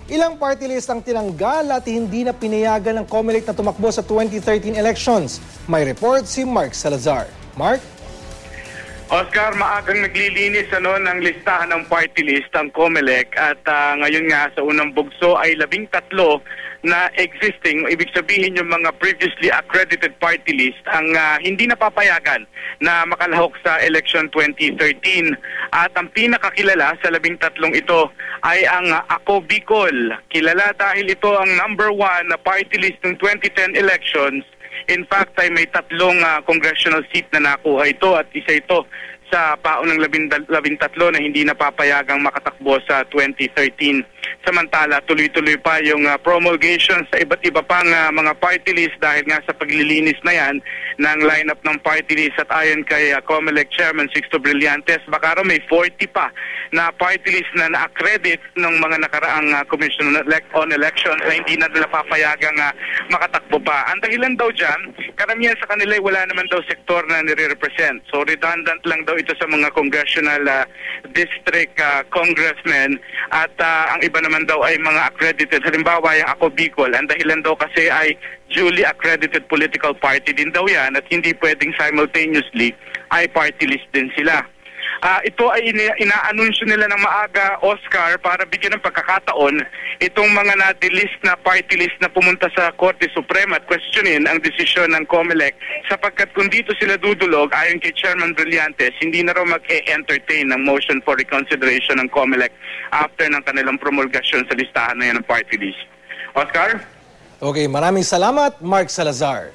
Ilang party list ang tinanggal at hindi na pinayagan ng COMELEC na tumakbo sa 2013 elections. May report si Mark Salazar. Mark? Oscar, maagang naglilinis ng listahan ng party list ang COMELEC at ngayon nga sa unang bugso ay 13 na existing, ibig sabihin yung mga previously accredited party list ang hindi napapayagan na makalahok sa election 2013. At ang pinakakilala sa 13 ito ay ang Ako Bicol. Kilala dahil ito ang #1 na party list ng 2010 elections. In fact, ay may 3 congressional seat na nakuha ito at isa ito sa paunang 13 na hindi napapayagang makatakbo sa 2013. Samantala, tuloy-tuloy pa yung promulgation sa iba't iba pang mga party list dahil nga sa paglilinis na yan ng lineup ng party list. At ayon kay COMELEC Chairman Sixto Brillantes, baka raw may 40 pa na party list na na-accredit ng mga nakaraang Commission on Elections na hindi na napapayagang makatakbo pa. Ang dahilan daw dyan, karamihan sa kanila wala naman daw sektor na nire-represent. So redundant lang daw ito sa mga congressional district congressmen at ang iba naman daw ay mga accredited. Halimbawa yung Ako Bicol, ang dahilan daw kasi ay duly accredited political party din daw yan at hindi pwedeng simultaneously ay party list din sila. Ito ay inaanunsyo nila ng maaga, Oscar, para bigyan ng pagkakataon itong mga na-delist na party list na pumunta sa Korte Suprema at questionin ang desisyon ng COMELEC sapagkat kung dito sila dudulog, ayon kay Chairman Brillantes, hindi na raw mag-entertain ng motion for reconsideration ng COMELEC after ng kanilang promulgasyon sa listahan na yan ng party list. Oscar? Okay, maraming salamat, Mark Salazar.